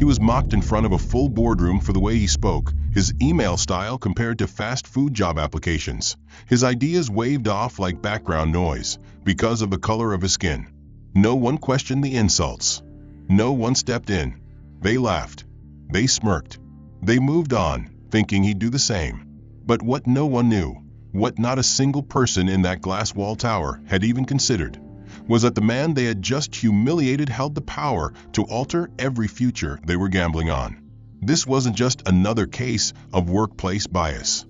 He was mocked in front of a full boardroom for the way he spoke, his email style compared to fast food job applications. His ideas waved off like background noise because of the color of his skin. No one questioned the insults. No one stepped in. They laughed. They smirked. They moved on, thinking he'd do the same. But what no one knew, what not a single person in that glass wall tower had even considered, was that the man they had just humiliated held the power to alter every future they were gambling on. This wasn't just another case of workplace bias.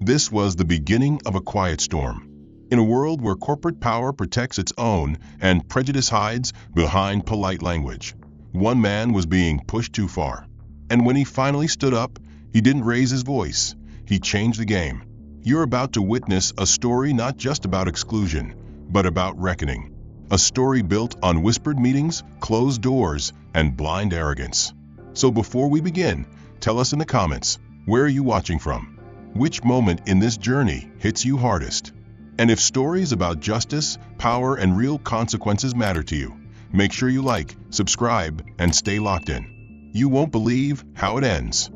This was the beginning of a quiet storm. In a world where corporate power protects its own and prejudice hides behind polite language, one man was being pushed too far. And when he finally stood up, he didn't raise his voice. He changed the game. You're about to witness a story not just about exclusion, but about reckoning. A story built on whispered meetings, closed doors, and blind arrogance. So before we begin, tell us in the comments, where are you watching from? Which moment in this journey hits you hardest? And if stories about justice, power, and real consequences matter to you, make sure you like, subscribe, and stay locked in. You won't believe how it ends.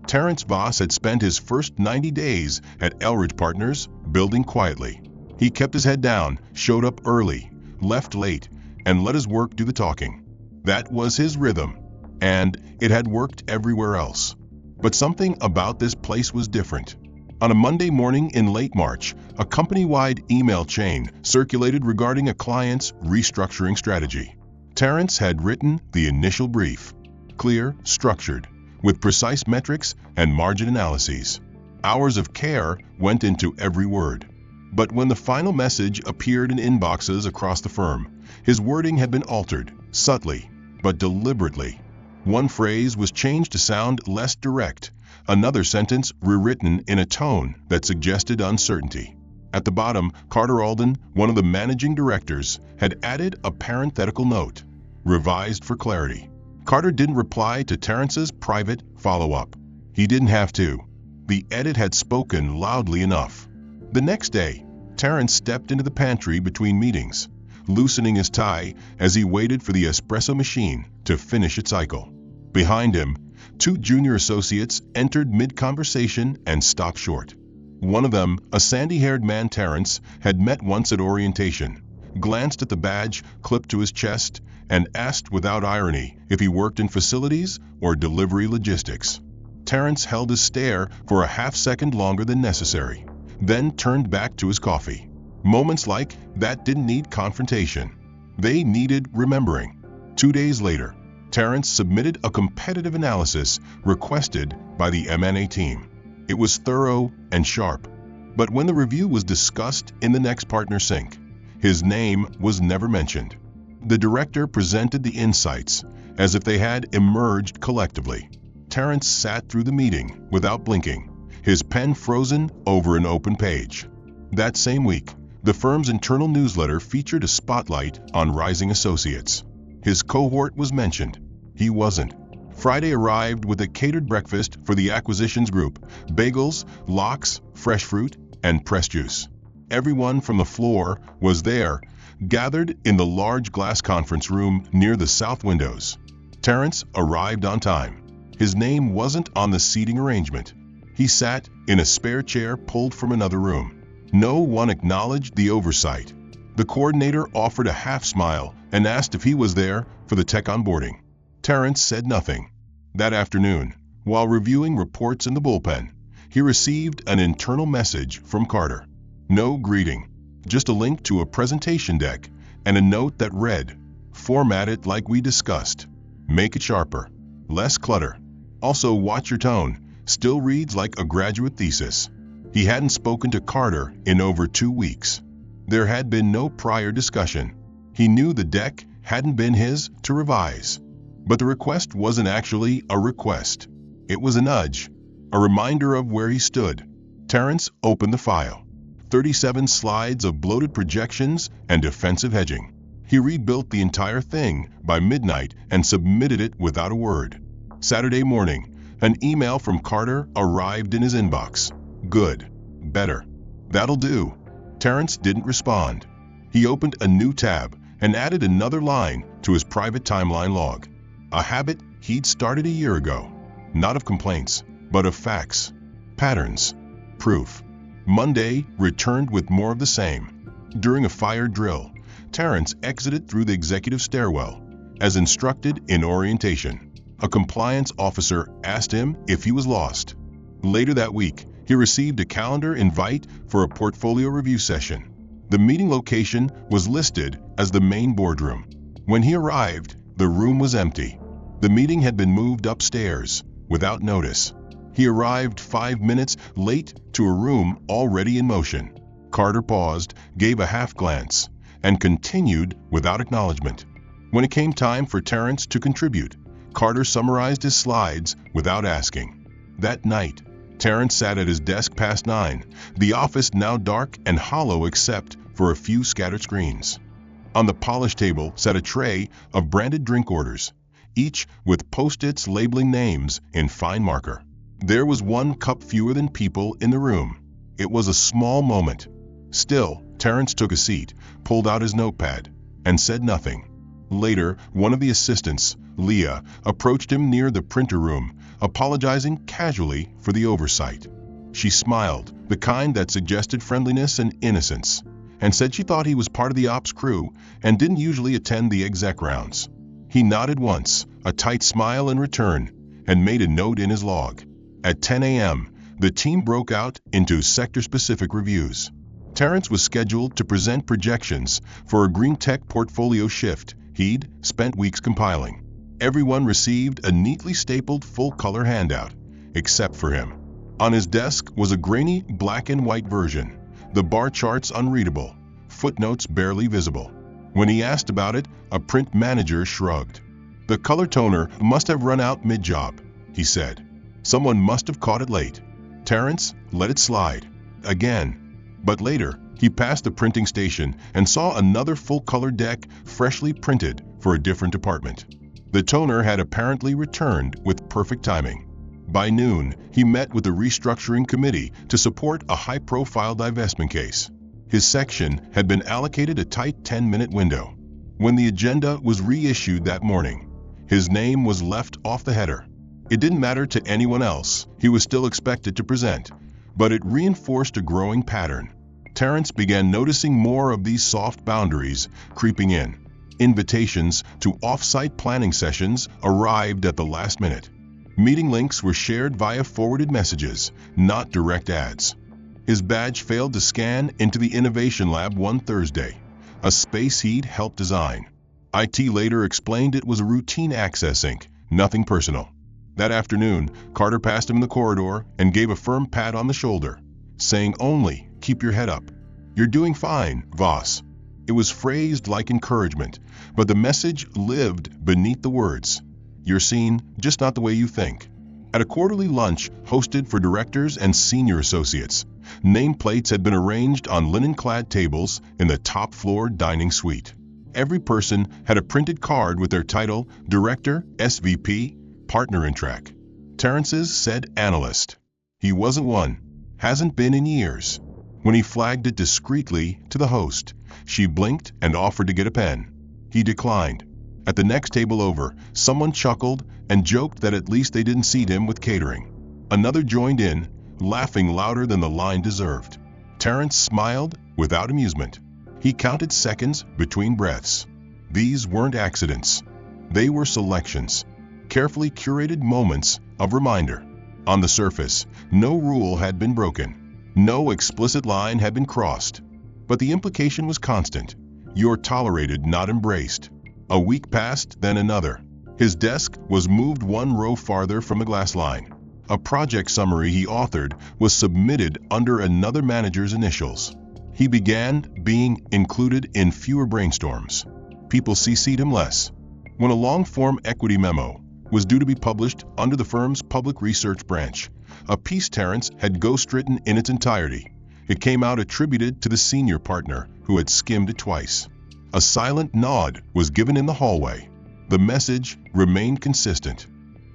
Terrence Voss had spent his first 90 days at Elridge Partners, building quietly. He kept his head down, showed up early, left late, and let his work do the talking. That was his rhythm, and it had worked everywhere else. But something about this place was different. On a Monday morning in late March, a company-wide email chain circulated regarding a client's restructuring strategy. Terrence had written the initial brief, clear, structured, with precise metrics and margin analyses. Hours of care went into every word. But when the final message appeared in inboxes across the firm, his wording had been altered, subtly, but deliberately. One phrase was changed to sound less direct, another sentence rewritten in a tone that suggested uncertainty. At the bottom, Carter Alden, one of the managing directors, had added a parenthetical note, revised for clarity. Carter didn't reply to Terrence's private follow-up. He didn't have to. The edit had spoken loudly enough. The next day, Terrence stepped into the pantry between meetings, loosening his tie as he waited for the espresso machine to finish its cycle. Behind him, two junior associates entered mid-conversation and stopped short. One of them, a sandy-haired man Terrence had met once at orientation, glanced at the badge clipped to his chest, and asked without irony if he worked in facilities or delivery logistics. Terrence held his stare for a half-second longer than necessary, then turned back to his coffee. Moments like that didn't need confrontation. They needed remembering. 2 days later, Terrence submitted a competitive analysis requested by the M&A team. It was thorough and sharp, but when the review was discussed in the next partner sync, his name was never mentioned. The director presented the insights as if they had emerged collectively. Terrence sat through the meeting without blinking, his pen frozen over an open page. That same week, the firm's internal newsletter featured a spotlight on rising associates. His cohort was mentioned. He wasn't. Friday arrived with a catered breakfast for the acquisitions group, bagels, lox, fresh fruit, and pressed juice. Everyone from the floor was there, gathered in the large glass conference room near the south windows. Terrence arrived on time. His name wasn't on the seating arrangement. He sat in a spare chair pulled from another room. No one acknowledged the oversight. The coordinator offered a half smile and asked if he was there for the tech onboarding. Terrence said nothing. That afternoon, while reviewing reports in the bullpen, he received an internal message from Carter. No greeting, just a link to a presentation deck and a note that read, "Format it like we discussed. Make it sharper. Less clutter. Also watch your tone. Still reads like a graduate thesis." He hadn't spoken to Carter in over 2 weeks. There had been no prior discussion. He knew the deck hadn't been his to revise. But the request wasn't actually a request. It was a nudge, a reminder of where he stood. Terrence opened the file. 37 slides of bloated projections and defensive hedging. He rebuilt the entire thing by midnight and submitted it without a word. Saturday morning, an email from Carter arrived in his inbox. Good. Better. That'll do. Terrence didn't respond. He opened a new tab and added another line to his private timeline log. A habit he'd started a year ago. Not of complaints, but of facts, patterns, proof. Monday returned with more of the same. During a fire drill, Terrence exited through the executive stairwell, as instructed in orientation. A compliance officer asked him if he was lost. Later that week, he received a calendar invite for a portfolio review session. The meeting location was listed as the main boardroom. When he arrived, the room was empty. The meeting had been moved upstairs, without notice. He arrived 5 minutes late to a room already in motion. Carter paused, gave a half glance, and continued without acknowledgement. When it came time for Terrence to contribute, Carter summarized his slides without asking. That night, Terrence sat at his desk past 9, the office now dark and hollow except for a few scattered screens. On the polished table sat a tray of branded drink orders, each with post-its labeling names in fine marker. There was 1 cup fewer than people in the room. It was a small moment. Still, Terrence took a seat, pulled out his notepad, and said nothing. Later, one of the assistants, Leah, approached him near the printer room, apologizing casually for the oversight. She smiled, the kind that suggested friendliness and innocence, and said she thought he was part of the ops crew and didn't usually attend the exec rounds. He nodded once, a tight smile in return, and made a note in his log. At 10 a.m., the team broke out into sector-specific reviews. Terrence was scheduled to present projections for a green tech portfolio shift he'd spent weeks compiling. Everyone received a neatly stapled full-color handout, except for him. On his desk was a grainy black and white version, the bar charts unreadable, footnotes barely visible. When he asked about it, a print manager shrugged. "The color toner must have run out mid-job," he said. "Someone must have caught it late." Terrence let it slide. Again. But later, he passed the printing station and saw another full-color deck freshly printed for a different department. The toner had apparently returned with perfect timing. By noon, he met with the restructuring committee to support a high-profile divestment case. His section had been allocated a tight 10-minute window. When the agenda was reissued that morning, his name was left off the header. It didn't matter to anyone else, he was still expected to present, but it reinforced a growing pattern. Terrence began noticing more of these soft boundaries creeping in. Invitations to off-site planning sessions arrived at the last minute. Meeting links were shared via forwarded messages, not direct ads. His badge failed to scan into the Innovation Lab one Thursday, a space he'd helped design. IT later explained it was a routine access ink, nothing personal. That afternoon, Carter passed him in the corridor and gave a firm pat on the shoulder, saying only, "Keep your head up. You're doing fine, Voss." It was phrased like encouragement, but the message lived beneath the words. "You're seen, just not the way you think." At a quarterly lunch hosted for directors and senior associates, nameplates had been arranged on linen-clad tables in the top-floor dining suite. Every person had a printed card with their title, Director, SVP, Partner in Track. Terrence's said analyst. He wasn't one. Hasn't been in years. When he flagged it discreetly to the host, she blinked and offered to get a pen. He declined. At the next table over, someone chuckled and joked that at least they didn't seat him with catering. Another joined in, laughing louder than the line deserved. Terrence smiled without amusement. He counted seconds between breaths. These weren't accidents. They were selections. Carefully curated moments of reminder. On the surface, no rule had been broken. No explicit line had been crossed. But the implication was constant. You're tolerated, not embraced. A week passed, then another. His desk was moved one row farther from the glass line. A project summary he authored was submitted under another manager's initials. He began being included in fewer brainstorms. People CC'd him less. When a long-form equity memo was due to be published under the firm's public research branch, a piece Terrence had ghostwritten in its entirety. It came out attributed to the senior partner who had skimmed it twice. A silent nod was given in the hallway. The message remained consistent.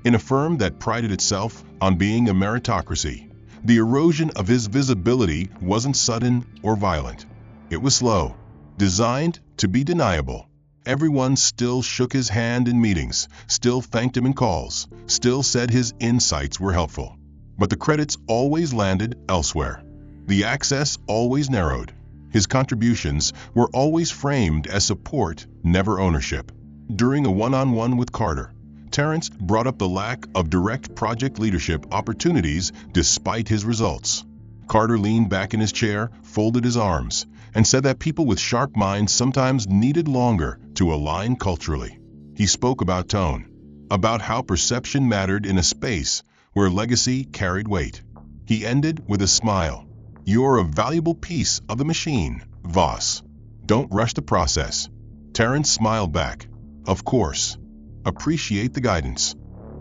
In a firm that prided itself on being a meritocracy, the erosion of his visibility wasn't sudden or violent. It was slow, designed to be deniable. Everyone still shook his hand in meetings, still thanked him in calls, still said his insights were helpful. But the credits always landed elsewhere. The access always narrowed. His contributions were always framed as support, never ownership. During a one-on-one with Carter, Terrence brought up the lack of direct project leadership opportunities despite his results. Carter leaned back in his chair, folded his arms, and said that people with sharp minds sometimes needed longer to align culturally. He spoke about tone, about how perception mattered in a space where legacy carried weight. He ended with a smile. "You're a valuable piece of the machine, Voss. Don't rush the process." Terrence smiled back. "Of course. Appreciate the guidance."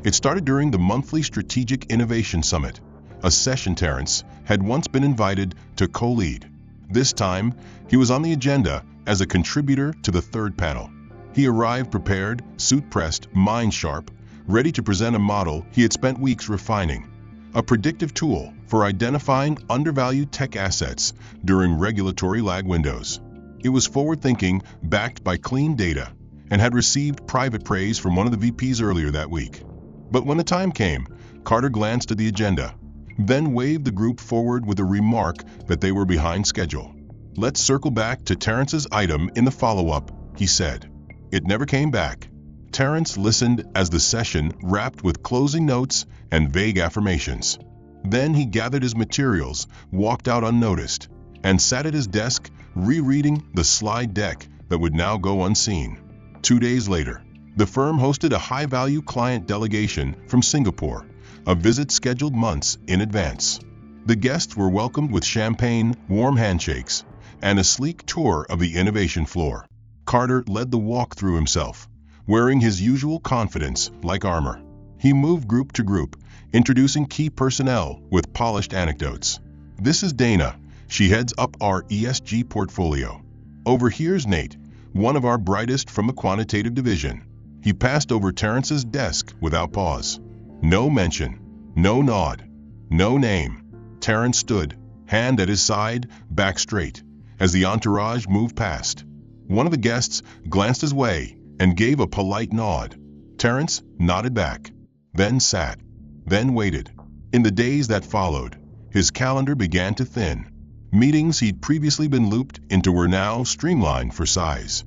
It started during the monthly Strategic Innovation Summit, a session Terrence had once been invited to co-lead. This time, he was on the agenda as a contributor to the third panel. He arrived prepared, suit-pressed, mind-sharp, ready to present a model he had spent weeks refining, a predictive tool for identifying undervalued tech assets during regulatory lag windows. It was forward-thinking, backed by clean data, and had received private praise from one of the VPs earlier that week. But when the time came, Carter glanced at the agenda, then waved the group forward with a remark that they were behind schedule. "Let's circle back to Terrence's item in the follow-up," he said. It never came back. Terrence listened as the session wrapped with closing notes and vague affirmations. Then he gathered his materials, walked out unnoticed, and sat at his desk rereading the slide deck that would now go unseen. 2 days later, the firm hosted a high-value client delegation from Singapore, a visit scheduled months in advance. The guests were welcomed with champagne, warm handshakes, and a sleek tour of the innovation floor. Carter led the walkthrough himself, wearing his usual confidence like armor. He moved group to group, introducing key personnel with polished anecdotes. "This is Dana. She heads up our ESG portfolio. Over here's Nate, one of our brightest from the quantitative division." He passed over Terrence's desk without pause. No mention, no nod, no name. Terrence stood, hand at his side, back straight, as the entourage moved past. One of the guests glanced his way and gave a polite nod. Terrence nodded back, then sat, then waited. In the days that followed, his calendar began to thin. Meetings he'd previously been looped into were now streamlined for size.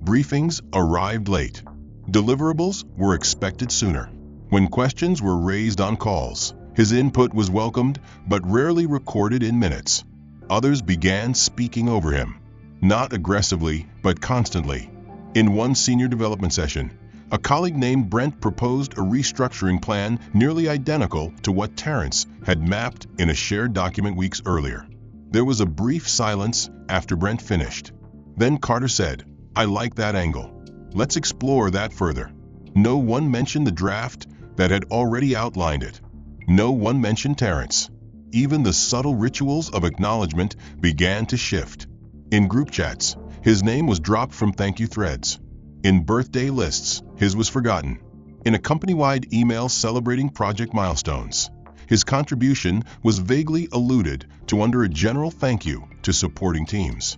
Briefings arrived late. Deliverables were expected sooner. When questions were raised on calls, his input was welcomed but rarely recorded in minutes. Others began speaking over him, not aggressively but constantly. In one senior development session, a colleague named Brent proposed a restructuring plan nearly identical to what Terrence had mapped in a shared document weeks earlier. There was a brief silence after Brent finished. Then Carter said, "I like that angle. Let's explore that further." No one mentioned the draft that had already outlined it. No one mentioned Terrence. Even the subtle rituals of acknowledgement began to shift. In group chats, his name was dropped from thank you threads. In birthday lists, his was forgotten. In a company-wide email celebrating project milestones, his contribution was vaguely alluded to under a general thank you to supporting teams.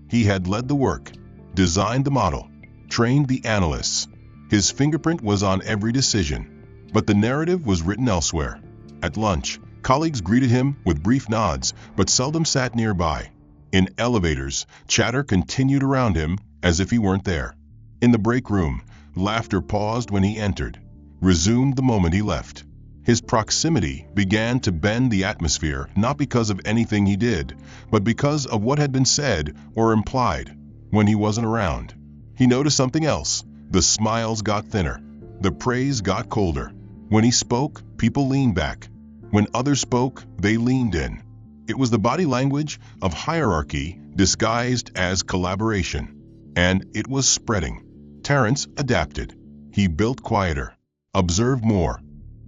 He had led the work, designed the model, trained the analysts. His fingerprint was on every decision, but the narrative was written elsewhere. At lunch, colleagues greeted him with brief nods, but seldom sat nearby. In elevators, chatter continued around him as if he weren't there. In the break room, laughter paused when he entered, resumed the moment he left. His proximity began to bend the atmosphere not because of anything he did, but because of what had been said or implied when he wasn't around. He noticed something else. The smiles got thinner. The praise got colder. When he spoke, people leaned back. When others spoke, they leaned in. It was the body language of hierarchy disguised as collaboration. And it was spreading. Terrence adapted. He built quieter, observed more.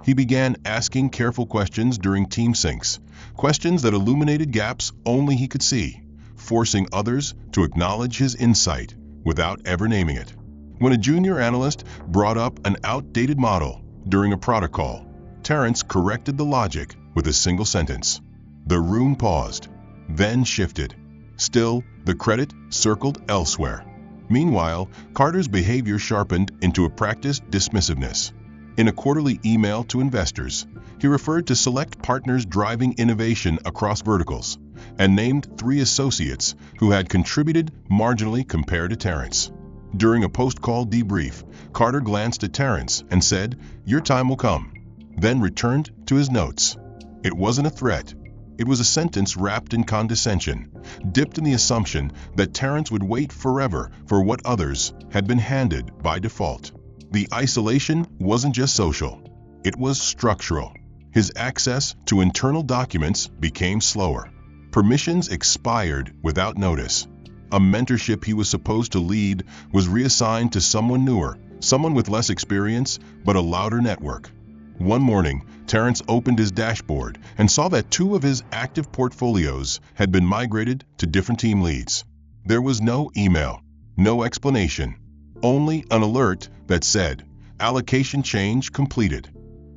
He began asking careful questions during team syncs, questions that illuminated gaps only he could see, forcing others to acknowledge his insight without ever naming it. When a junior analyst brought up an outdated model during a product call, Terrence corrected the logic with a single sentence. The room paused, then shifted. Still, the credit circled elsewhere. Meanwhile, Carter's behavior sharpened into a practiced dismissiveness. In a quarterly email to investors, he referred to select partners driving innovation across verticals, and named 3 associates who had contributed marginally compared to Terrence. During a post-call debrief, Carter glanced at Terrence and said, "Your time will come," then returned to his notes. It wasn't a threat. It was a sentence wrapped in condescension, dipped in the assumption that Terrence would wait forever for what others had been handed by default. The isolation wasn't just social. It was structural. His access to internal documents became slower. Permissions expired without notice. A mentorship he was supposed to lead was reassigned to someone newer, someone with less experience, but a louder network. One morning, Terrence opened his dashboard and saw that 2 of his active portfolios had been migrated to different team leads. There was no email, no explanation, only an alert that said, "Allocation change completed."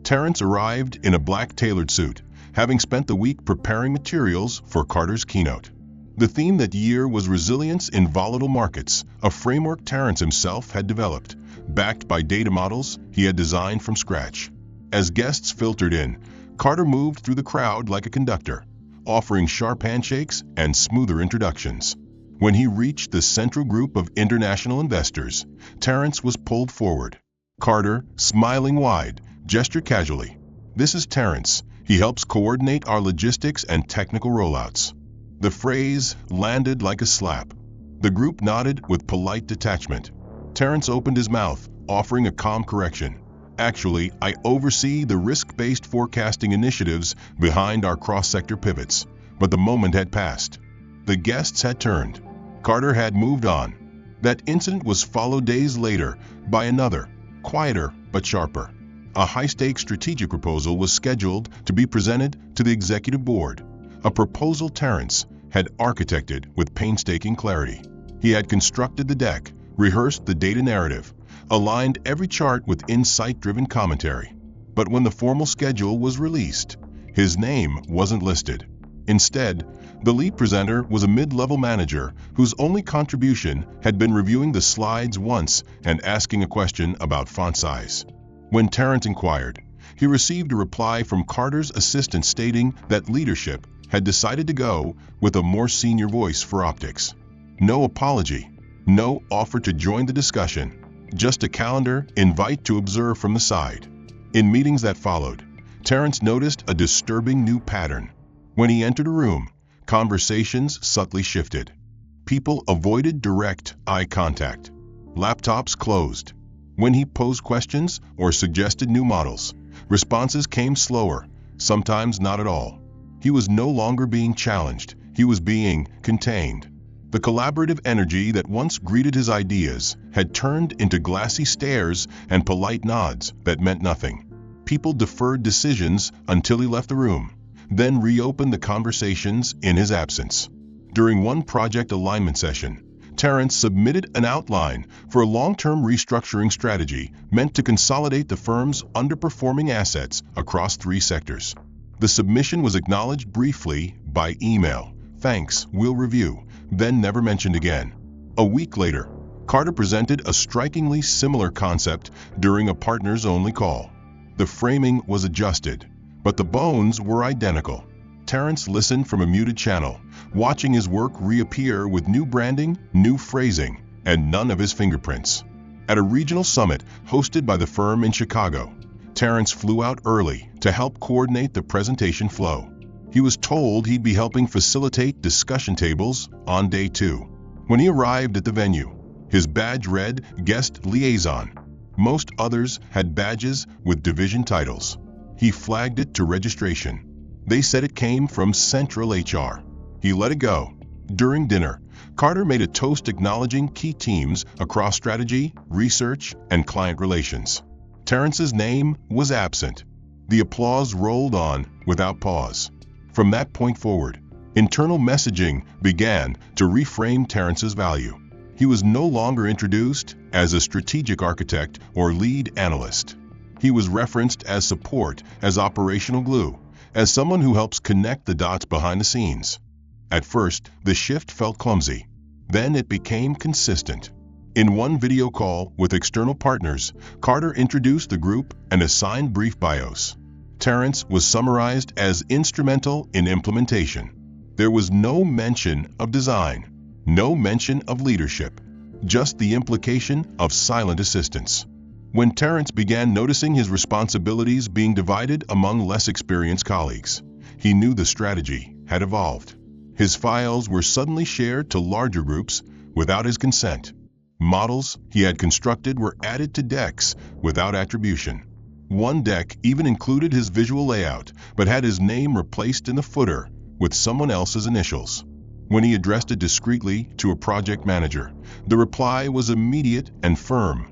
Terrence arrived in a black tailored suit, having spent the week preparing materials for Carter's keynote. The theme that year was resilience in volatile markets, a framework Terrence himself had developed, backed by data models he had designed from scratch. As guests filtered in, Carter moved through the crowd like a conductor, offering sharp handshakes and smoother introductions. When he reached the central group of international investors, Terrence was pulled forward. Carter, smiling wide, gestured casually. "This is Terrence. He helps coordinate our logistics and technical rollouts." The phrase landed like a slap. The group nodded with polite detachment. Terrence opened his mouth, offering a calm correction. "Actually, I oversee the risk-based forecasting initiatives behind our cross-sector pivots." But the moment had passed. The guests had turned. Carter had moved on. That incident was followed days later by another, quieter but sharper. A high-stakes strategic proposal was scheduled to be presented to the executive board. A proposal Terrence had architected with painstaking clarity. He had constructed the deck, rehearsed the data narrative, aligned every chart with insight-driven commentary. But when the formal schedule was released, his name wasn't listed. Instead, the lead presenter was a mid-level manager whose only contribution had been reviewing the slides once and asking a question about font size. When Terrence inquired, he received a reply from Carter's assistant stating that leadership had decided to go with a more senior voice for optics. No apology, no offer to join the discussion, just a calendar invite to observe from the side. In meetings that followed, Terrence noticed a disturbing new pattern. When he entered a room, conversations subtly shifted. People avoided direct eye contact. Laptops closed. When he posed questions or suggested new models, responses came slower, sometimes not at all. He was no longer being challenged, he was being contained. The collaborative energy that once greeted his ideas had turned into glassy stares and polite nods that meant nothing. People deferred decisions until he left the room, then reopened the conversations in his absence. During one project alignment session, Terrence submitted an outline for a long-term restructuring strategy meant to consolidate the firm's underperforming assets across 3 sectors. The submission was acknowledged briefly by email. "Thanks, we'll review," then never mentioned again. A week later, Carter presented a strikingly similar concept during a partners-only call. The framing was adjusted, but the bones were identical. Terrence listened from a muted channel, watching his work reappear with new branding, new phrasing, and none of his fingerprints. At a regional summit hosted by the firm in Chicago, Terrence flew out early to help coordinate the presentation flow. He was told he'd be helping facilitate discussion tables on day 2. When he arrived at the venue, his badge read Guest Liaison. Most others had badges with division titles. He flagged it to registration. They said it came from Central HR. He let it go. During dinner, Carter made a toast acknowledging key teams across strategy, research, and client relations. Terrence's name was absent. The applause rolled on without pause. From that point forward, internal messaging began to reframe Terrence's value. He was no longer introduced as a strategic architect or lead analyst. He was referenced as support, as operational glue, as someone who helps connect the dots behind the scenes. At first, the shift felt clumsy. Then it became consistent. In one video call with external partners, Carter introduced the group and assigned brief bios. Terrence was summarized as instrumental in implementation. There was no mention of design, no mention of leadership, just the implication of silent assistance. When Terrence began noticing his responsibilities being divided among less experienced colleagues, he knew the strategy had evolved. His files were suddenly shared to larger groups without his consent. Models he had constructed were added to decks without attribution. One deck even included his visual layout, but had his name replaced in the footer with someone else's initials. When he addressed it discreetly to a project manager, the reply was immediate and firm.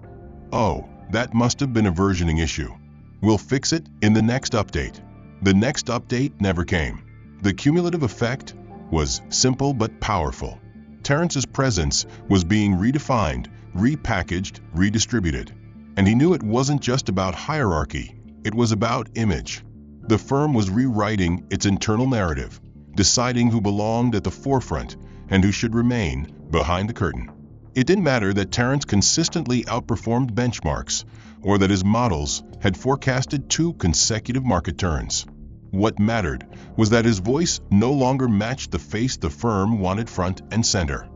"Oh, that must have been a versioning issue. We'll fix it in the next update." The next update never came. The cumulative effect was simple but powerful. Terrence's presence was being redefined, repackaged, redistributed. And he knew it wasn't just about hierarchy, it was about image. The firm was rewriting its internal narrative, deciding who belonged at the forefront and who should remain behind the curtain. It didn't matter that Terrence consistently outperformed benchmarks or that his models had forecasted 2 consecutive market turns. What mattered was that his voice no longer matched the face the firm wanted front and center.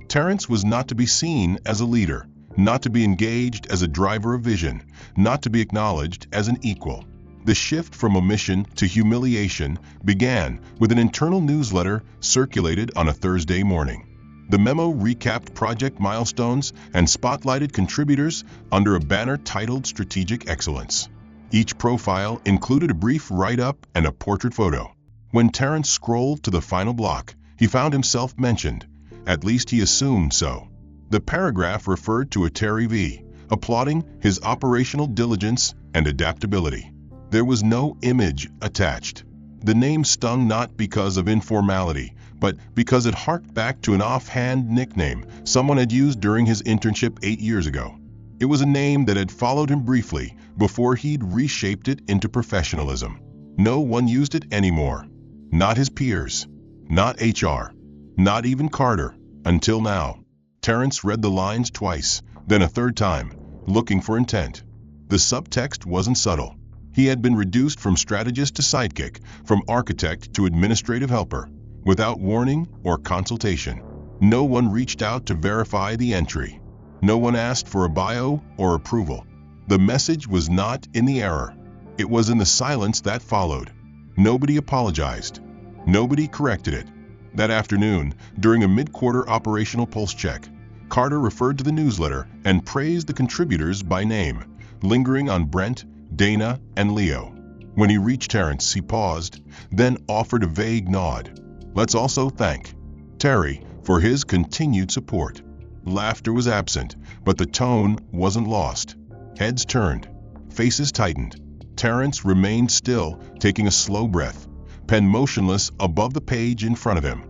Terrence was not to be seen as a leader, not to be engaged as a driver of vision, not to be acknowledged as an equal. The shift from omission to humiliation began with an internal newsletter circulated on a Thursday morning. The memo recapped project milestones and spotlighted contributors under a banner titled Strategic Excellence. Each profile included a brief write-up and a portrait photo. When Terrence scrolled to the final block, he found himself mentioned. At least he assumed so. The paragraph referred to a Terry V, applauding his operational diligence and adaptability. There was no image attached. The name stung not because of informality, but because it harked back to an offhand nickname someone had used during his internship 8 years ago. It was a name that had followed him briefly before he'd reshaped it into professionalism. No one used it anymore. Not his peers, not HR, not even Carter, until now. Terrence read the lines twice, then a third time, looking for intent. The subtext wasn't subtle. He had been reduced from strategist to sidekick, from architect to administrative helper, without warning or consultation. No one reached out to verify the entry. No one asked for a bio or approval. The message was not in the error. It was in the silence that followed. Nobody apologized. Nobody corrected it. That afternoon, during a mid-quarter operational pulse check, Carter referred to the newsletter and praised the contributors by name, lingering on Brent, Dana, and Leo. When he reached Terrence, he paused, then offered a vague nod. "Let's also thank Terry for his continued support." Laughter was absent, but the tone wasn't lost. Heads turned, faces tightened. Terrence remained still, taking a slow breath, pen motionless above the page in front of him.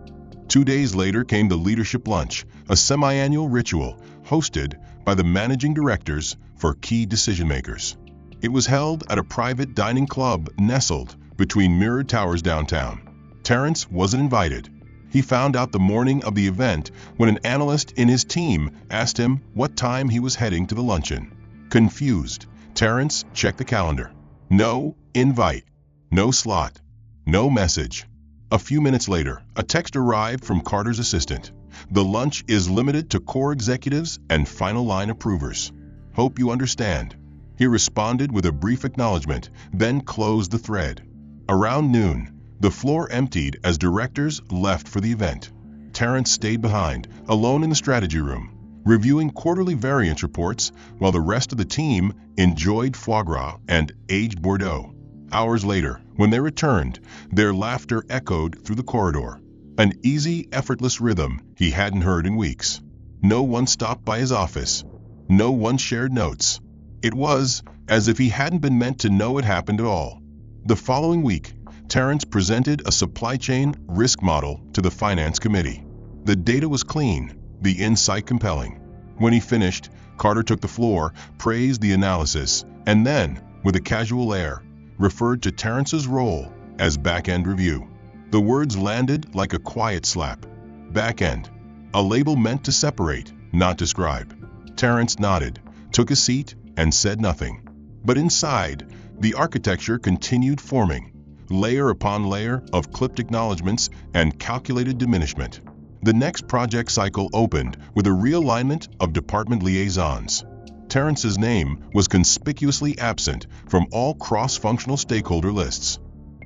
2 days later came the leadership lunch, a semi-annual ritual hosted by the managing directors for key decision-makers. It was held at a private dining club nestled between mirrored towers downtown. Terrence wasn't invited. He found out the morning of the event when an analyst in his team asked him what time he was heading to the luncheon. Confused, Terrence checked the calendar. No invite, no slot, no message. A few minutes later, a text arrived from Carter's assistant. "The lunch is limited to core executives and final line approvers. Hope you understand." He responded with a brief acknowledgement, then closed the thread. Around noon, the floor emptied as directors left for the event. Terrence stayed behind, alone in the strategy room, reviewing quarterly variance reports while the rest of the team enjoyed foie gras and aged Bordeaux. Hours later, when they returned, their laughter echoed through the corridor, an easy, effortless rhythm he hadn't heard in weeks. No one stopped by his office. No one shared notes. It was as if he hadn't been meant to know it happened at all. The following week, Terrence presented a supply chain risk model to the finance committee. The data was clean, the insight compelling. When he finished, Carter took the floor, praised the analysis, and then, with a casual air, referred to Terrence's role as back-end review. The words landed like a quiet slap. Back-end, a label meant to separate, not describe. Terrence nodded, took a seat, and said nothing. But inside, the architecture continued forming, layer upon layer of clipped acknowledgments and calculated diminishment. The next project cycle opened with a realignment of department liaisons. Terrence's name was conspicuously absent from all cross-functional stakeholder lists.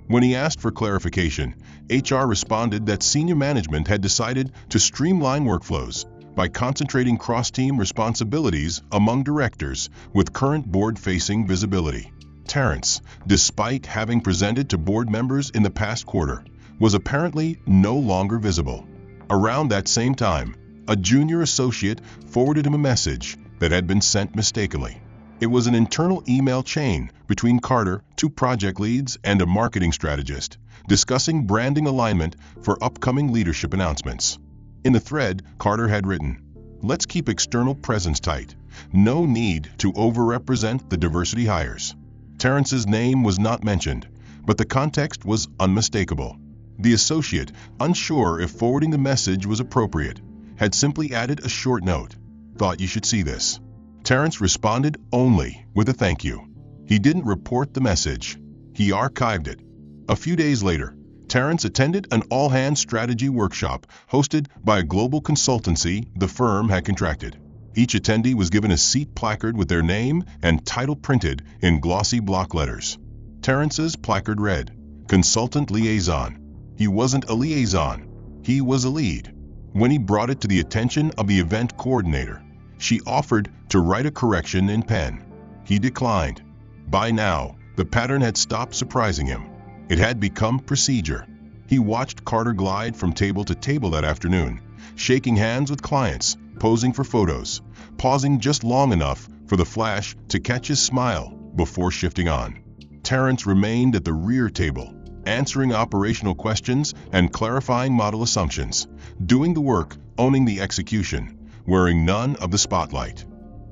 When he asked for clarification, HR responded that senior management had decided to streamline workflows by concentrating cross-team responsibilities among directors with current board-facing visibility. Terrence, despite having presented to board members in the past quarter, was apparently no longer visible. Around that same time, a junior associate forwarded him a message that had been sent mistakenly. It was an internal email chain between Carter, two project leads, and a marketing strategist, discussing branding alignment for upcoming leadership announcements. In the thread, Carter had written, "Let's keep external presence tight. No need to overrepresent the diversity hires." Terrence's name was not mentioned, but the context was unmistakable. The associate, unsure if forwarding the message was appropriate, had simply added a short note. "Thought you should see this." Terrence responded only with a thank you. He didn't report the message. He archived it. A few days later, Terrence attended an all-hands strategy workshop hosted by a global consultancy the firm had contracted. Each attendee was given a seat placard with their name and title printed in glossy block letters. Terrence's placard read, "Consultant Liaison." He wasn't a liaison. He was a lead. When he brought it to the attention of the event coordinator, she offered to write a correction in pen. He declined. By now, the pattern had stopped surprising him. It had become procedure. He watched Carter glide from table to table that afternoon, shaking hands with clients, posing for photos, pausing just long enough for the flash to catch his smile before shifting on. Terrence remained at the rear table, answering operational questions and clarifying model assumptions, doing the work, owning the execution, wearing none of the spotlight.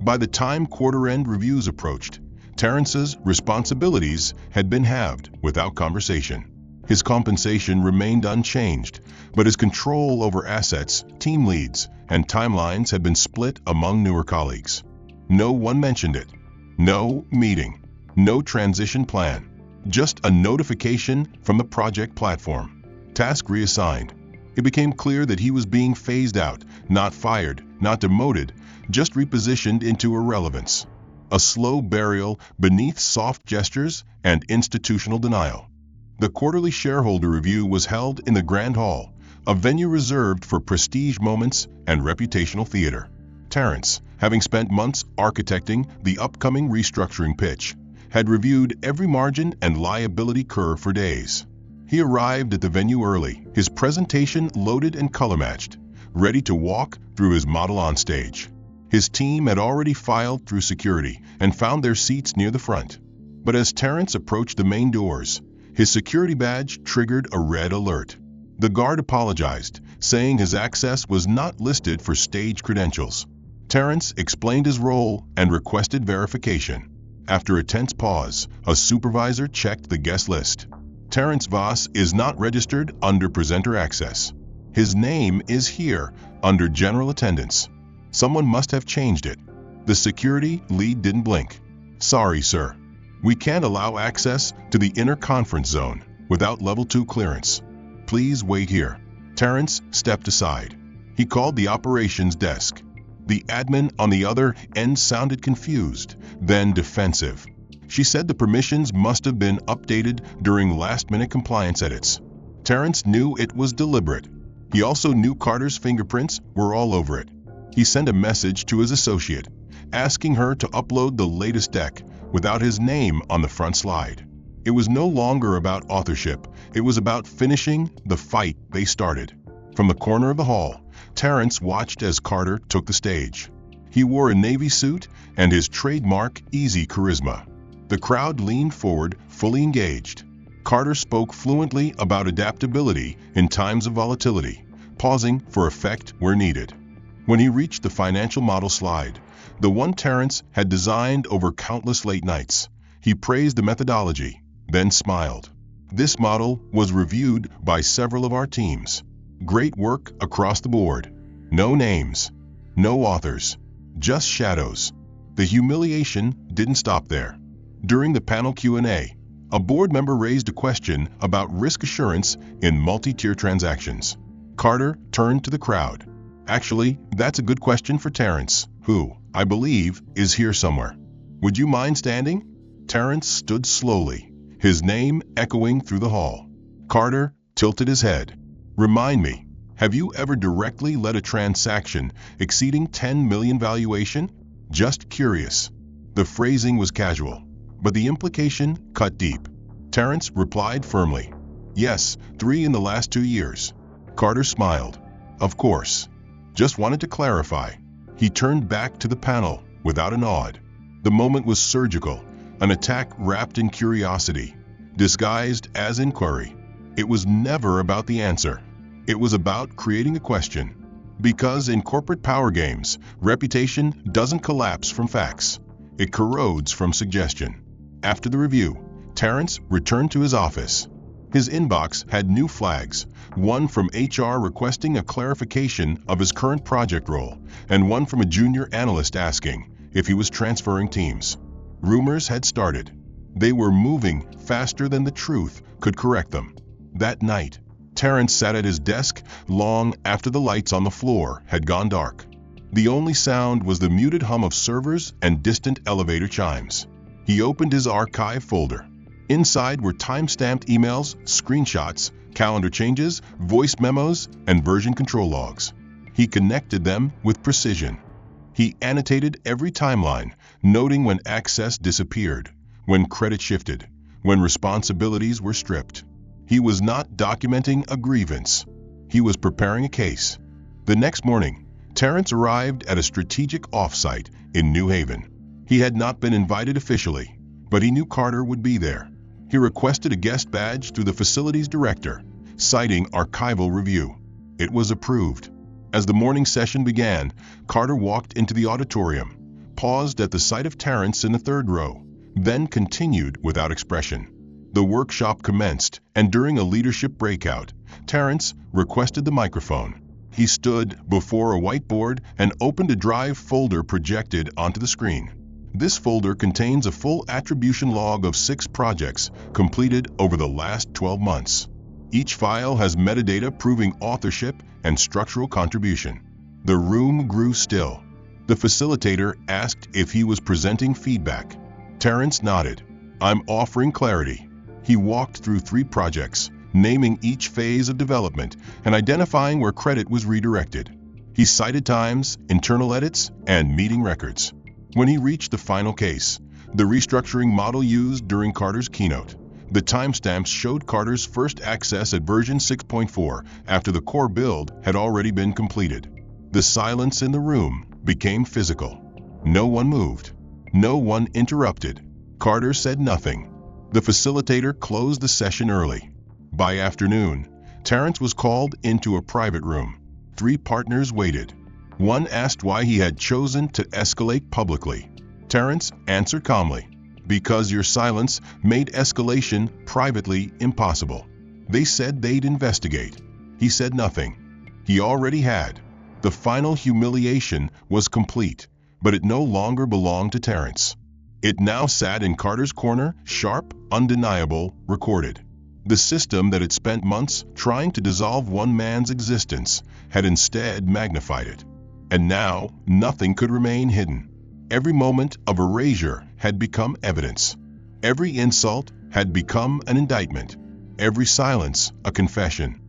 By the time quarter-end reviews approached, Terrence's responsibilities had been halved without conversation. His compensation remained unchanged, but his control over assets, team leads, and timelines had been split among newer colleagues. No one mentioned it. No meeting. No transition plan. Just a notification from the project platform. Task reassigned. It became clear that he was being phased out, not fired, not demoted, just repositioned into irrelevance. A slow burial beneath soft gestures and institutional denial. The quarterly shareholder review was held in the Grand Hall, a venue reserved for prestige moments and reputational theater. Terrence, having spent months architecting the upcoming restructuring pitch, had reviewed every margin and liability curve for days. He arrived at the venue early, his presentation loaded and color-matched, ready to walk through his model on stage. His team had already filed through security and found their seats near the front. But as Terrence approached the main doors, his security badge triggered a red alert. The guard apologized, saying his access was not listed for stage credentials. Terrence explained his role and requested verification. After a tense pause, a supervisor checked the guest list. Terrence Voss is not registered under presenter access. His name is here, under general attendance. Someone must have changed it. The security lead didn't blink. "Sorry, sir. We can't allow access to the inner conference zone without level 2 clearance. Please wait here." Terrence stepped aside. He called the operations desk. The admin on the other end sounded confused, then defensive. She said the permissions must have been updated during last-minute compliance edits. Terrence knew it was deliberate. He also knew Carter's fingerprints were all over it. He sent a message to his associate, asking her to upload the latest deck without his name on the front slide. It was no longer about authorship, it was about finishing the fight they started. From the corner of the hall, Terrence watched as Carter took the stage. He wore a navy suit and his trademark easy charisma. The crowd leaned forward, fully engaged. Carter spoke fluently about adaptability in times of volatility, pausing for effect where needed. When he reached the financial model slide, the one Terrence had designed over countless late nights, he praised the methodology, then smiled. This model was reviewed by several of our teams. Great work across the board. No names. No authors. just shadows. The humiliation didn't stop there. During the panel Q&A, a board member raised a question about risk assurance in multi-tier transactions. Carter turned to the crowd. Actually, that's a good question for Terrence, who, I believe, is here somewhere. Would you mind standing? Terrence stood slowly, his name echoing through the hall. Carter tilted his head. Remind me, have you ever directly led a transaction exceeding 10 million valuation? Just curious. The phrasing was casual, but the implication cut deep. Terrence replied firmly. Yes, 3 in the last 2 years. Carter smiled. Of course. Just wanted to clarify. He turned back to the panel without a nod. The moment was surgical, an attack wrapped in curiosity, disguised as inquiry. It was never about the answer. It was about creating a question. Because in corporate power games, reputation doesn't collapse from facts. It corrodes from suggestion. After the review, Terrence returned to his office. His inbox had new flags, one from HR requesting a clarification of his current project role, and one from a junior analyst asking if he was transferring teams. Rumors had started. They were moving faster than the truth could correct them. That night, Terrence sat at his desk long after the lights on the floor had gone dark. The only sound was the muted hum of servers and distant elevator chimes. He opened his archive folder. Inside were time-stamped emails, screenshots, calendar changes, voice memos, and version control logs. He connected them with precision. He annotated every timeline, noting when access disappeared, when credit shifted, when responsibilities were stripped. He was not documenting a grievance. He was preparing a case. The next morning, Terrence arrived at a strategic offsite in New Haven. He had not been invited officially, but he knew Carter would be there. He requested a guest badge through the facilities director, citing archival review. It was approved. As the morning session began, Carter walked into the auditorium, paused at the sight of Terrence in the third row, then continued without expression. The workshop commenced, and during a leadership breakout, Terrence requested the microphone. He stood before a whiteboard and opened a Drive folder projected onto the screen. This folder contains a full attribution log of 6 projects completed over the last 12 months. Each file has metadata proving authorship and structural contribution. The room grew still. The facilitator asked if he was presenting feedback. Terrence nodded. I'm offering clarity. He walked through 3 projects, naming each phase of development and identifying where credit was redirected. He cited times, internal edits, and meeting records. When he reached the final case, the restructuring model used during Carter's keynote, the timestamps showed Carter's first access at version 6.4 after the core build had already been completed. The silence in the room became physical. No one moved. No one interrupted. Carter said nothing. The facilitator closed the session early. By afternoon, Terrence was called into a private room. 3 partners waited. One asked why he had chosen to escalate publicly. Terrence answered calmly, because your silence made escalation privately impossible. They said they'd investigate. He said nothing. He already had. The final humiliation was complete, but it no longer belonged to Terrence. It now sat in Carter's corner, sharp, undeniable, recorded. The system that had spent months trying to dissolve one man's existence had instead magnified it. And now, nothing could remain hidden. Every moment of erasure had become evidence. Every insult had become an indictment. Every silence, a confession.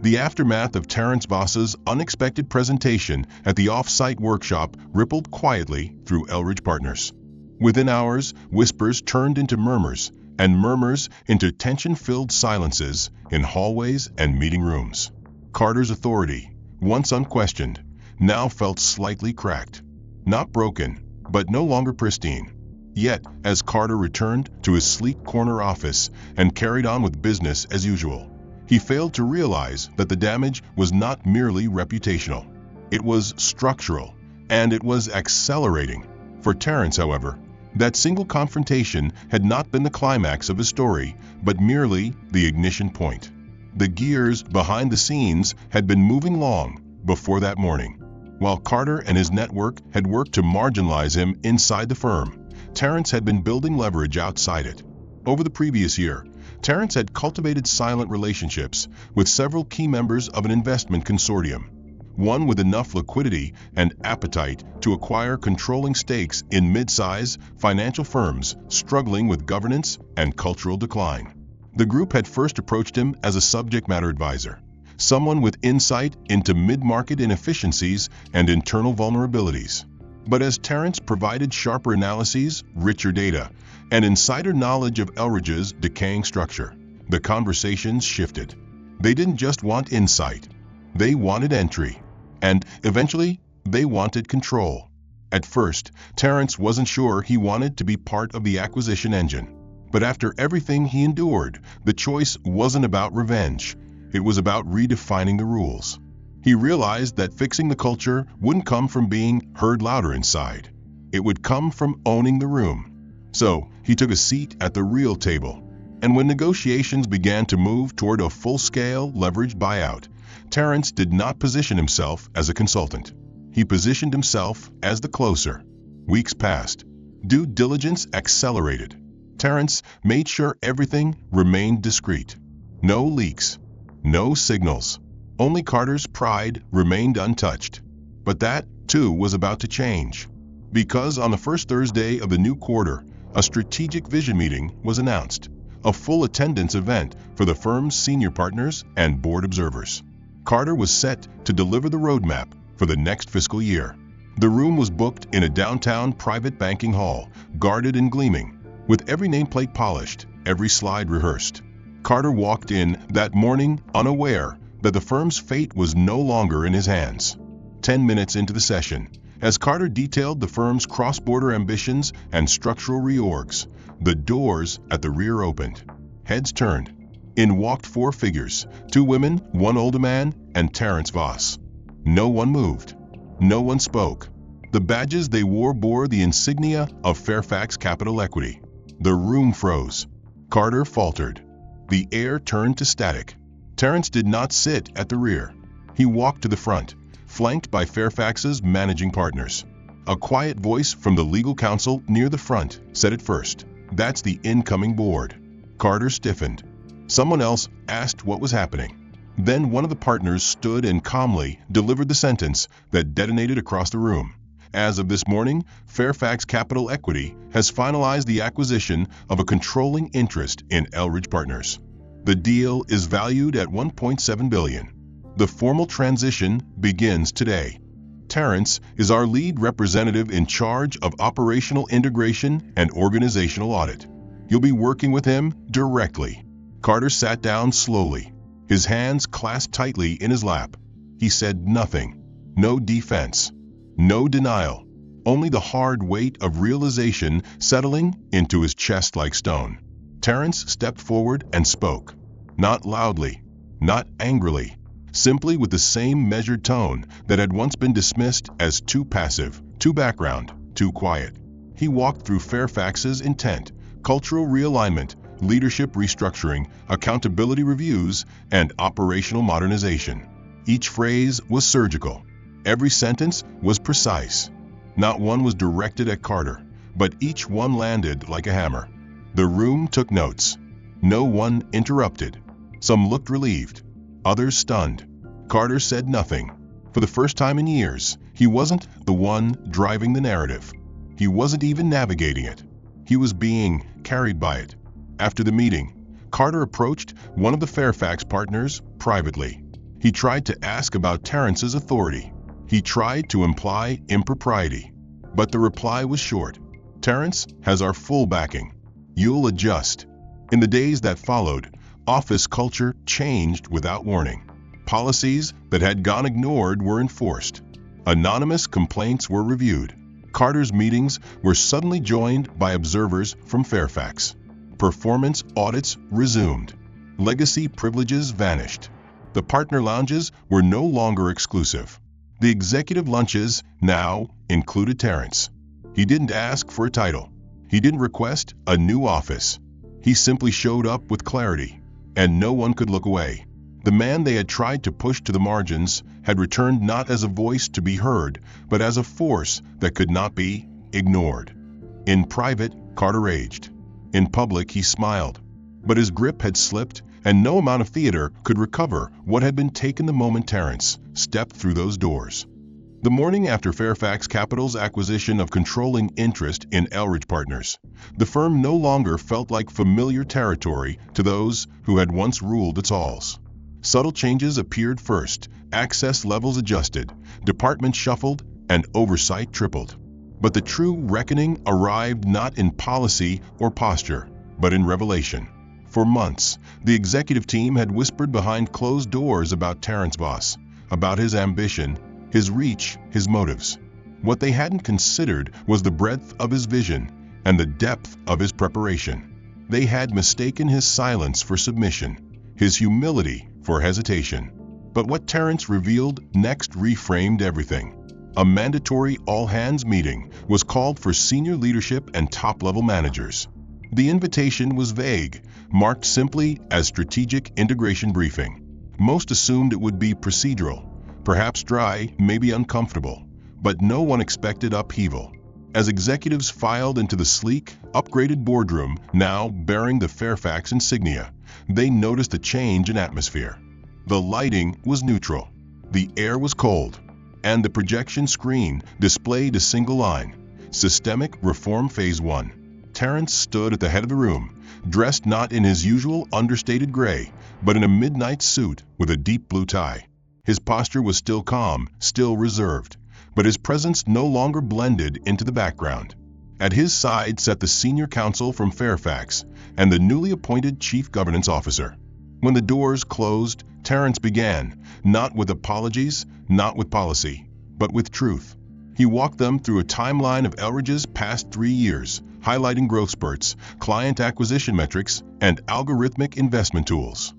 The aftermath of Terrence Voss's unexpected presentation at the off-site workshop rippled quietly through Elridge Partners. Within hours, whispers turned into murmurs, and murmurs into tension-filled silences in hallways and meeting rooms. Carter's authority, once unquestioned, now felt slightly cracked. Not broken, but no longer pristine. Yet, as Carter returned to his sleek corner office and carried on with business as usual, he failed to realize that the damage was not merely reputational. It was structural, and it was accelerating. For Terrence, however, that single confrontation had not been the climax of his story, but merely the ignition point. The gears behind the scenes had been moving long before that morning. While Carter and his network had worked to marginalize him inside the firm, Terrence had been building leverage outside it. Over the previous year, Terrence had cultivated silent relationships with several key members of an investment consortium, one with enough liquidity and appetite to acquire controlling stakes in mid-size financial firms struggling with governance and cultural decline. The group had first approached him as a subject matter advisor, someone with insight into mid-market inefficiencies and internal vulnerabilities. But as Terrence provided sharper analyses, richer data, and insider knowledge of Elridge's decaying structure, the conversations shifted. They didn't just want insight. They wanted entry. And eventually, they wanted control. At first, Terrence wasn't sure he wanted to be part of the acquisition engine. But after everything he endured, the choice wasn't about revenge. It was about redefining the rules. He realized that fixing the culture wouldn't come from being heard louder inside. It would come from owning the room. So, he took a seat at the real table. And when negotiations began to move toward a full-scale leveraged buyout, Terrence did not position himself as a consultant. He positioned himself as the closer. Weeks passed. Due diligence accelerated. Terrence made sure everything remained discreet. No leaks. No signals. Only Carter's pride remained untouched. But that, too, was about to change. Because on the first Thursday of the new quarter, a strategic vision meeting was announced, a full attendance event for the firm's senior partners and board observers. Carter was set to deliver the roadmap for the next fiscal year. The room was booked in a downtown private banking hall, guarded and gleaming, with every nameplate polished, every slide rehearsed. Carter walked in that morning unaware that the firm's fate was no longer in his hands. 10 minutes into the session, as Carter detailed the firm's cross-border ambitions and structural reorgs, the doors at the rear opened. Heads turned. In walked 4 figures, 2 women, 1 older man, and Terrence Voss. No one moved. No one spoke. The badges they wore bore the insignia of Fairfax Capital Equity. The room froze. Carter faltered. The air turned to static. Terrence did not sit at the rear. He walked to the front, flanked by Fairfax's managing partners. A quiet voice from the legal counsel near the front said it first. "That's the incoming board." Carter stiffened. Someone else asked what was happening. Then one of the partners stood and calmly delivered the sentence that detonated across the room. As of this morning, Fairfax Capital Equity has finalized the acquisition of a controlling interest in Elridge Partners. The deal is valued at $1.7 billion. The formal transition begins today. Terrence is our lead representative in charge of operational integration and organizational audit. You'll be working with him directly. Carter sat down slowly, his hands clasped tightly in his lap. He said nothing. No defense. No denial. Only the hard weight of realization settling into his chest like stone. Terrence stepped forward and spoke. Not loudly, not angrily, simply with the same measured tone that had once been dismissed as too passive, too background, too quiet. He walked through Fairfax's intent, cultural realignment, leadership restructuring, accountability reviews, and operational modernization. Each phrase was surgical. Every sentence was precise. Not one was directed at Carter, but each one landed like a hammer. The room took notes. No one interrupted. Some looked relieved, others stunned. Carter said nothing. For the first time in years, he wasn't the one driving the narrative. He wasn't even navigating it. He was being carried by it. After the meeting, Carter approached one of the Fairfax partners privately. He tried to ask about Terrence's authority. He tried to imply impropriety. But the reply was short. "Terrence has our full backing. You'll adjust." In the days that followed, office culture changed without warning. Policies that had gone ignored were enforced. Anonymous complaints were reviewed. Carter's meetings were suddenly joined by observers from Fairfax. Performance audits resumed. Legacy privileges vanished. The partner lounges were no longer exclusive. The executive lunches now included Terrence. He didn't ask for a title. He didn't request a new office. He simply showed up with clarity, and no one could look away. The man they had tried to push to the margins had returned not as a voice to be heard, but as a force that could not be ignored. In private, Carter raged. In public, he smiled. But his grip had slipped, and no amount of theater could recover what had been taken the moment Terrence stepped through those doors. The morning after Fairfax Capital's acquisition of controlling interest in Elridge Partners, the firm no longer felt like familiar territory to those who had once ruled its halls. Subtle changes appeared first, access levels adjusted, departments shuffled, and oversight tripled. But the true reckoning arrived not in policy or posture, but in revelation. For months, the executive team had whispered behind closed doors about Terrence Voss, about his ambition, his reach, his motives. What they hadn't considered was the breadth of his vision and the depth of his preparation. They had mistaken his silence for submission, his humility for hesitation. But what Terrence revealed next reframed everything. A mandatory all-hands meeting was called for senior leadership and top-level managers. The invitation was vague, marked simply as strategic integration briefing. Most assumed it would be procedural, perhaps dry, maybe uncomfortable, but no one expected upheaval. As executives filed into the sleek, upgraded boardroom, now bearing the Fairfax insignia, they noticed a change in atmosphere. The lighting was neutral, the air was cold, and the projection screen displayed a single line: Systemic Reform Phase 1. Terrence stood at the head of the room, dressed not in his usual understated gray, but in a midnight suit with a deep blue tie. His posture was still calm, still reserved, but his presence no longer blended into the background. At his side sat the senior counsel from Fairfax and the newly appointed chief governance officer. When the doors closed, Terrence began, not with apologies, not with policy, but with truth. He walked them through a timeline of Elridge's past 3 years, highlighting growth spurts, client acquisition metrics, and algorithmic investment tools.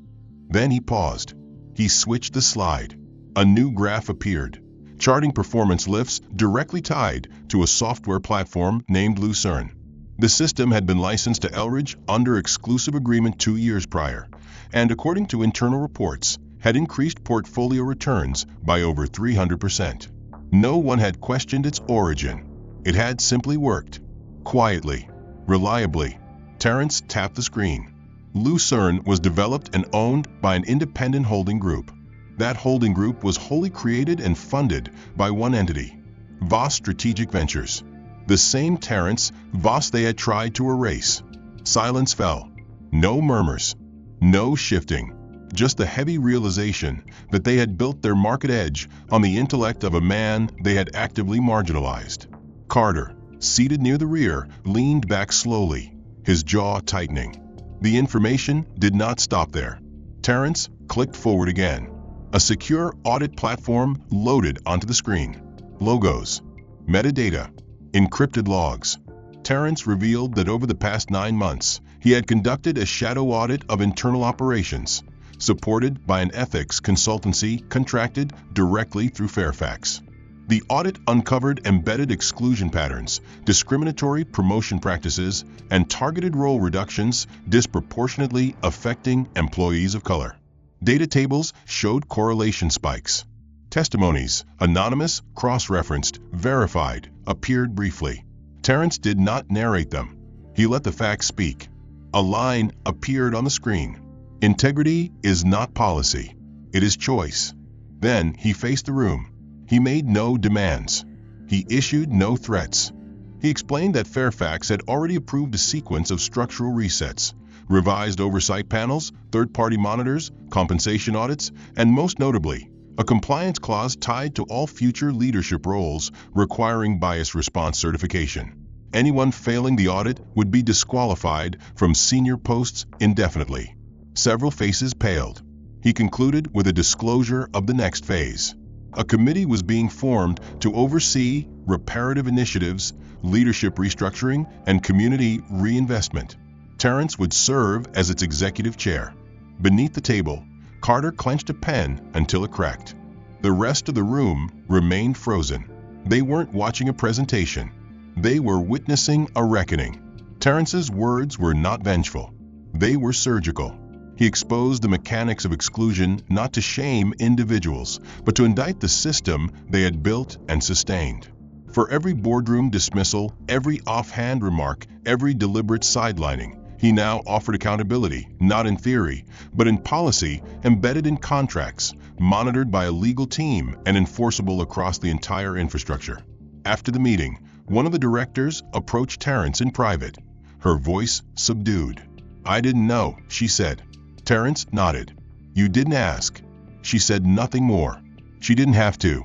Then he paused. He switched the slide. A new graph appeared, charting performance lifts directly tied to a software platform named Lucerne. The system had been licensed to Elridge under exclusive agreement 2 years prior, and according to internal reports, had increased portfolio returns by over 300%. No one had questioned its origin. It had simply worked. Quietly, reliably. Terrence tapped the screen. Lucerne was developed and owned by an independent holding group. That holding group was wholly created and funded by one entity, Voss Strategic Ventures. The same Terrence Voss they had tried to erase. Silence fell. No murmurs. No shifting. Just the heavy realization that they had built their market edge on the intellect of a man they had actively marginalized. Carter, seated near the rear, leaned back slowly, his jaw tightening. The information did not stop there. Terrence clicked forward again. A secure audit platform loaded onto the screen. Logos, metadata, encrypted logs. Terrence revealed that over the past 9 months, he had conducted a shadow audit of internal operations, supported by an ethics consultancy contracted directly through Fairfax. The audit uncovered embedded exclusion patterns, discriminatory promotion practices, and targeted role reductions disproportionately affecting employees of color. Data tables showed correlation spikes. Testimonies, anonymous, cross-referenced, verified, appeared briefly. Terrence did not narrate them. He let the facts speak. A line appeared on the screen. Integrity is not policy. It is choice. Then he faced the room. He made no demands. He issued no threats. He explained that Fairfax had already approved a sequence of structural resets, revised oversight panels, third-party monitors, compensation audits, and most notably, a compliance clause tied to all future leadership roles requiring bias response certification. Anyone failing the audit would be disqualified from senior posts indefinitely. Several faces paled. He concluded with a disclosure of the next phase. A committee was being formed to oversee reparative initiatives, leadership restructuring, and community reinvestment. Terrence would serve as its executive chair. Beneath the table, Carter clenched a pen until it cracked. The rest of the room remained frozen. They weren't watching a presentation. They were witnessing a reckoning. Terrence's words were not vengeful. They were surgical. He exposed the mechanics of exclusion not to shame individuals, but to indict the system they had built and sustained. For every boardroom dismissal, every offhand remark, every deliberate sidelining, he now offered accountability, not in theory, but in policy, embedded in contracts, monitored by a legal team, and enforceable across the entire infrastructure. After the meeting, one of the directors approached Terrence in private, her voice subdued. "I didn't know," she said. Terrence nodded. "You didn't ask." She said nothing more. She didn't have to.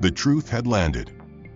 The truth had landed.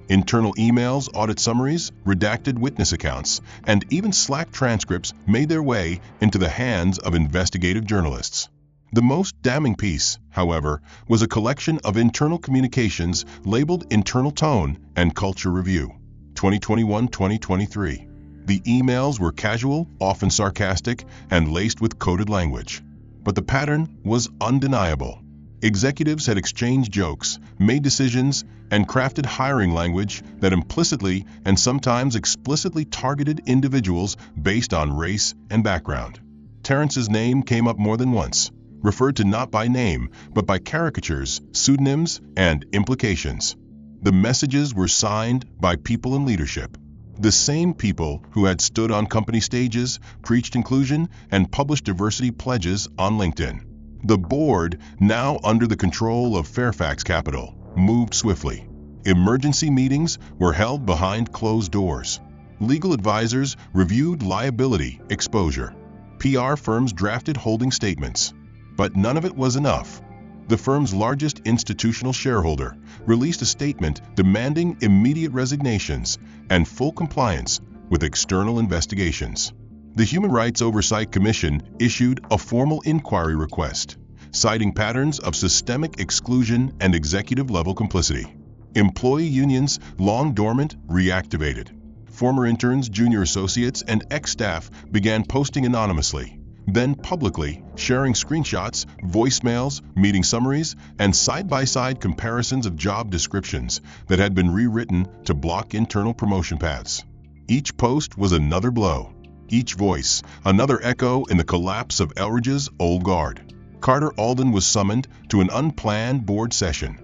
Internal emails, audit summaries, redacted witness accounts, and even Slack transcripts made their way into the hands of investigative journalists. The most damning piece, however, was a collection of internal communications labeled Internal Tone and Culture Review, 2021-2023. The emails were casual, often sarcastic, and laced with coded language. But the pattern was undeniable. Executives had exchanged jokes, made decisions, and crafted hiring language that implicitly and sometimes explicitly targeted individuals based on race and background. Terrence's name came up more than once, referred to not by name, but by caricatures, pseudonyms, and implications. The messages were signed by people in leadership. The same people who had stood on company stages, preached inclusion, and published diversity pledges on LinkedIn. The board, now under the control of Fairfax Capital, moved swiftly. Emergency meetings were held behind closed doors. Legal advisors reviewed liability exposure. PR firms drafted holding statements. But none of it was enough. The firm's largest institutional shareholder released a statement demanding immediate resignations and full compliance with external investigations. The Human Rights Oversight Commission issued a formal inquiry request, citing patterns of systemic exclusion and executive-level complicity. Employee unions, long dormant, reactivated. Former interns, junior associates, and ex-staff began posting anonymously, then publicly sharing screenshots, voicemails, meeting summaries, and side-by-side comparisons of job descriptions that had been rewritten to block internal promotion paths. Each post was another blow. Each voice, another echo in the collapse of Elridge's old guard. Carter Alden was summoned to an unplanned board session.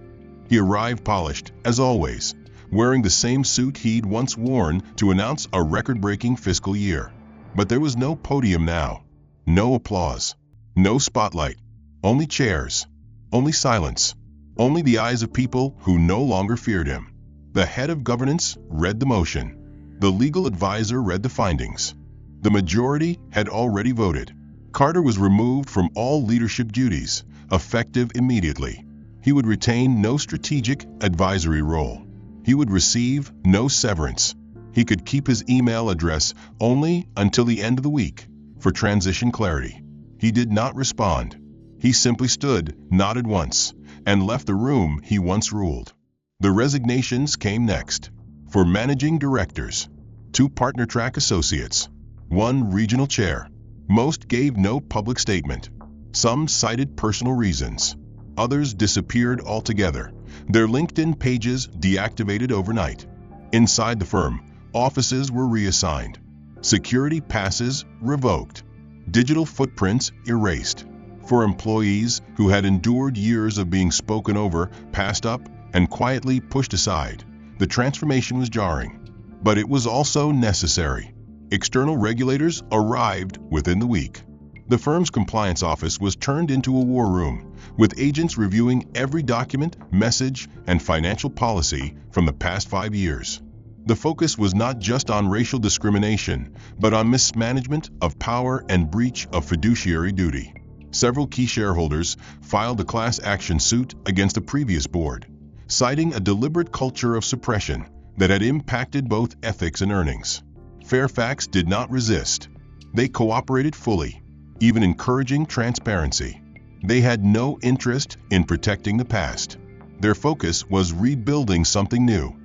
He arrived polished, as always, wearing the same suit he'd once worn to announce a record-breaking fiscal year. But there was no podium now. No applause. No spotlight. Only chairs. Only silence. Only the eyes of people who no longer feared him. The head of governance read the motion. The legal advisor read the findings. The majority had already voted. Carter was removed from all leadership duties, effective immediately. He would retain no strategic advisory role. He would receive no severance. He could keep his email address only until the end of the week for transition clarity. He did not respond. He simply stood, nodded once, and left the room he once ruled. The resignations came next. For managing directors, 2 partner track associates, 1 regional chair. Most gave no public statement. Some cited personal reasons. Others disappeared altogether, their LinkedIn pages deactivated overnight. Inside the firm, offices were reassigned. Security passes revoked. Digital footprints erased. For employees who had endured years of being spoken over, passed up, and quietly pushed aside, the transformation was jarring. But it was also necessary. External regulators arrived within the week. The firm's compliance office was turned into a war room, with agents reviewing every document, message, and financial policy from the past 5 years. The focus was not just on racial discrimination, but on mismanagement of power and breach of fiduciary duty. Several key shareholders filed a class action suit against the previous board, citing a deliberate culture of suppression that had impacted both ethics and earnings. Fairfax did not resist. They cooperated fully, even encouraging transparency. They had no interest in protecting the past. Their focus was rebuilding something new.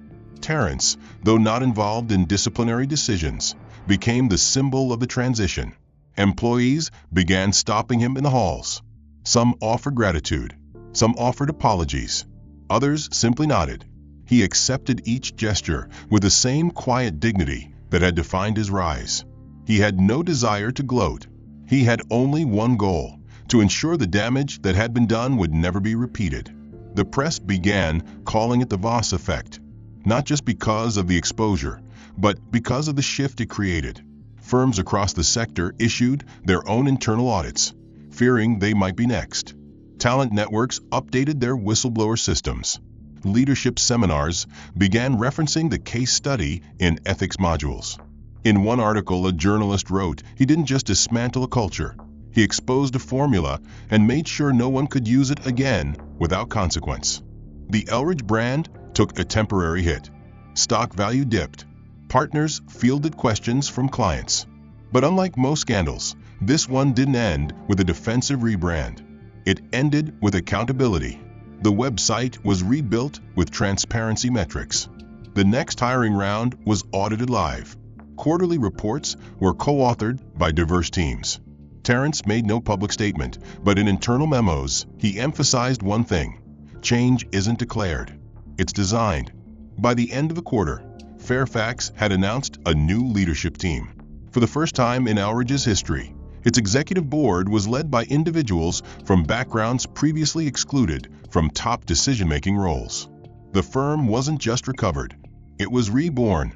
Terrence, though not involved in disciplinary decisions, became the symbol of the transition. Employees began stopping him in the halls. Some offered gratitude. Some offered apologies. Others simply nodded. He accepted each gesture with the same quiet dignity that had defined his rise. He had no desire to gloat. He had only one goal: to ensure the damage that had been done would never be repeated. The press began calling it the Wacth effect, not just because of the exposure, but because of the shift it created. Firms across the sector issued their own internal audits, fearing they might be next. Talent networks updated their whistleblower systems. Leadership seminars began referencing the case study in ethics modules. In one article, a journalist wrote, "He didn't just dismantle a culture. He exposed a formula and made sure no one could use it again without consequence." The Elridge brand took a temporary hit. Stock value dipped. Partners fielded questions from clients. But unlike most scandals, this one didn't end with a defensive rebrand. It ended with accountability. The website was rebuilt with transparency metrics. The next hiring round was audited live. Quarterly reports were co-authored by diverse teams. Terrence made no public statement, but in internal memos, he emphasized one thing: change isn't declared, it's designed. By the end of the quarter, Fairfax had announced a new leadership team. For the first time in Elridge's history, its executive board was led by individuals from backgrounds previously excluded from top decision-making roles. The firm wasn't just recovered, it was reborn.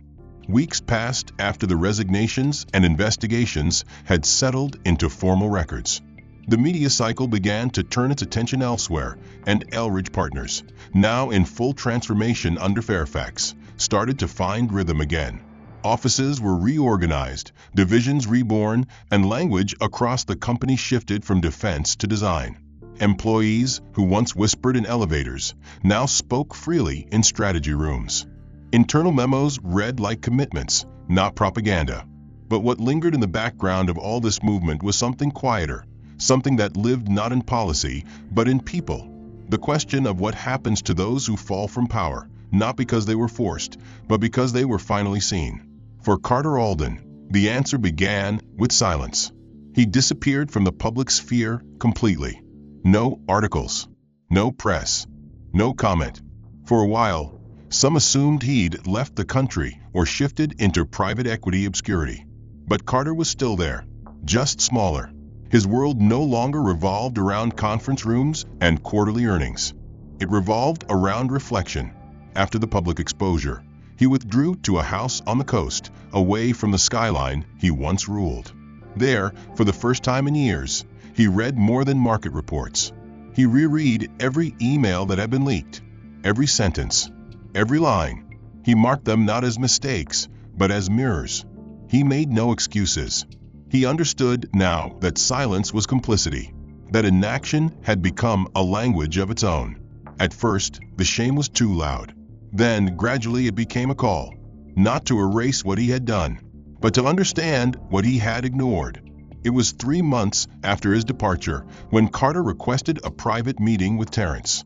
Weeks passed after the resignations and investigations had settled into formal records. The media cycle began to turn its attention elsewhere, and Elridge Partners, now in full transformation under Fairfax, started to find rhythm again. Offices were reorganized, divisions reborn, and language across the company shifted from defense to design. Employees who once whispered in elevators now spoke freely in strategy rooms. Internal memos read like commitments, not propaganda. But what lingered in the background of all this movement was something quieter, something that lived not in policy, but in people. The question of what happens to those who fall from power, not because they were forced, but because they were finally seen. For Carter Alden, the answer began with silence. He disappeared from the public sphere completely. No articles, no press, no comment. For a while, some assumed he'd left the country or shifted into private equity obscurity. But Carter was still there, just smaller. His world no longer revolved around conference rooms and quarterly earnings. It revolved around reflection. After the public exposure, he withdrew to a house on the coast, away from the skyline he once ruled. There, for the first time in years, he read more than market reports. He reread every email that had been leaked, every sentence, every line. He marked them not as mistakes, but as mirrors. He made no excuses. He understood now that silence was complicity, that inaction had become a language of its own. At first, the shame was too loud. Then, gradually, it became a call, not to erase what he had done, but to understand what he had ignored. It was 3 months after his departure when Carter requested a private meeting with Terrence.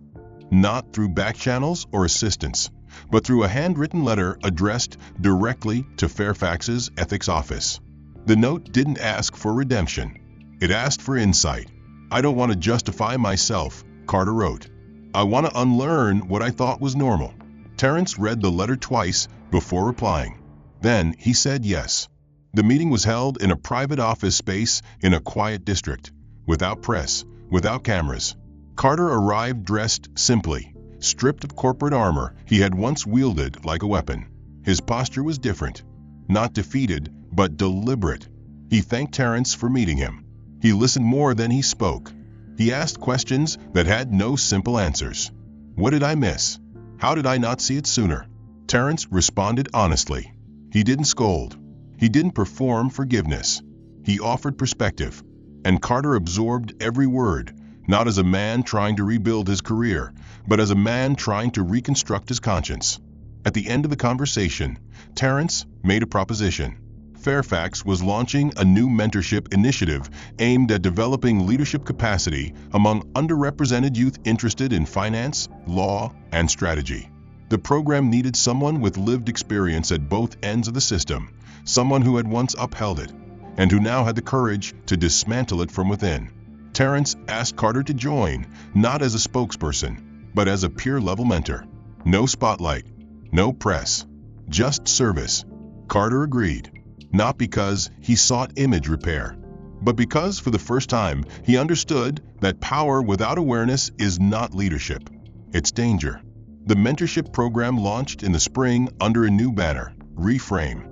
Not through back channels or assistants, but through a handwritten letter addressed directly to Fairfax's ethics office. The note didn't ask for redemption. It asked for insight. "I don't want to justify myself," Carter wrote. "I want to unlearn what I thought was normal." Terrence read the letter twice before replying. Then he said yes. The meeting was held in a private office space in a quiet district, without press, without cameras. Carter arrived dressed simply, stripped of corporate armor he had once wielded like a weapon. His posture was different, not defeated, but deliberate. He thanked Terrence for meeting him. He listened more than he spoke. He asked questions that had no simple answers. "What did I miss? How did I not see it sooner?" Terrence responded honestly. He didn't scold. He didn't perform forgiveness. He offered perspective. And Carter absorbed every word, not as a man trying to rebuild his career, but as a man trying to reconstruct his conscience. At the end of the conversation, Terrence made a proposition. Fairfax was launching a new mentorship initiative aimed at developing leadership capacity among underrepresented youth interested in finance, law, and strategy. The program needed someone with lived experience at both ends of the system, someone who had once upheld it, and who now had the courage to dismantle it from within. Terrence asked Carter to join, not as a spokesperson, but as a peer-level mentor. No spotlight, no press, just service. Carter agreed. Not because he sought image repair, But because for the first time he understood that power without awareness is not leadership, it's danger. The mentorship program launched in the spring under a new banner, Reframe.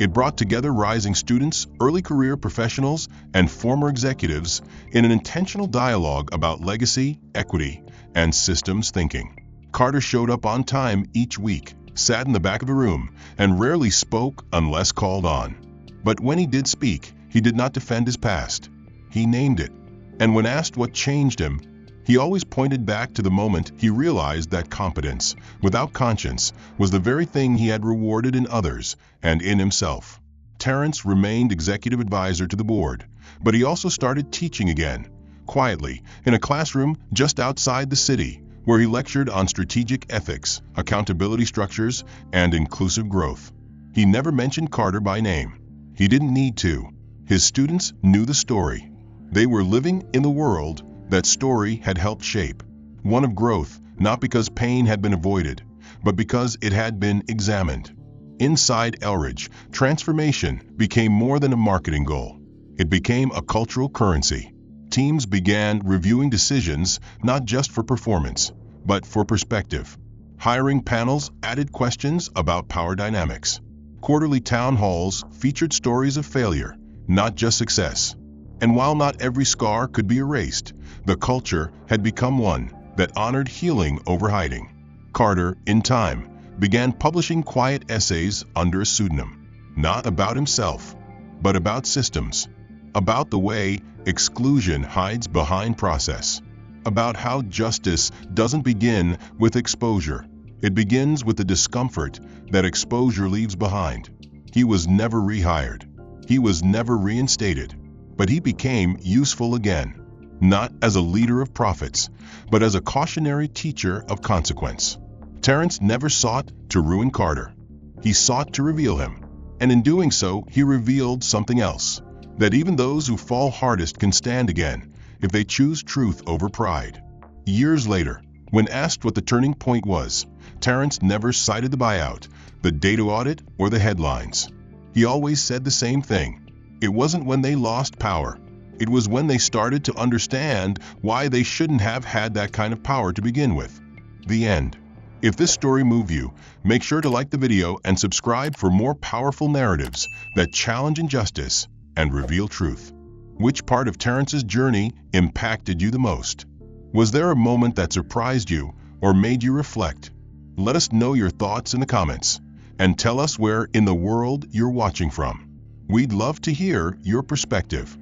It brought together rising students, early career professionals, and former executives in an intentional dialogue about legacy, equity, and systems thinking. Carter showed up on time each week, sat in the back of the room, and rarely spoke unless called on. But when he did speak, he did not defend his past. He named it. And when asked what changed him, he always pointed back to the moment he realized that competence, without conscience, was the very thing he had rewarded in others and in himself. Terrence remained executive advisor to the board, but he also started teaching again, quietly, in a classroom just outside the city, where he lectured on strategic ethics, accountability structures, and inclusive growth. He never mentioned Carter by name. He didn't need to. His students knew the story. They were living in the world that story had helped shape. One of growth, not because pain had been avoided, but because it had been examined. Inside Elridge, transformation became more than a marketing goal. It became a cultural currency. Teams began reviewing decisions not just for performance, but for perspective. Hiring panels added questions about power dynamics. Quarterly town halls featured stories of failure, not just success. And while not every scar could be erased, the culture had become one that honored healing over hiding. Carter, in time, began publishing quiet essays under a pseudonym, not about himself, but about systems, about the way exclusion hides behind process, about how justice doesn't begin with exposure. It begins with the discomfort that exposure leaves behind. He was never rehired. He was never reinstated. But he became useful again, not as a leader of prophets, but as a cautionary teacher of consequence. Terrence never sought to ruin Carter. He sought to reveal him. And in doing so, he revealed something else, that even those who fall hardest can stand again if they choose truth over pride. Years later, when asked what the turning point was, Terrence never cited the buyout, the data audit, or the headlines. He always said the same thing. It wasn't when they lost power. It was when they started to understand why they shouldn't have had that kind of power to begin with. The end. If this story moved you, make sure to like the video and subscribe for more powerful narratives that challenge injustice and reveal truth. Which part of Terrence's journey impacted you the most? Was there a moment that surprised you or made you reflect? Let us know your thoughts in the comments and tell us where in the world you're watching from. We'd love to hear your perspective.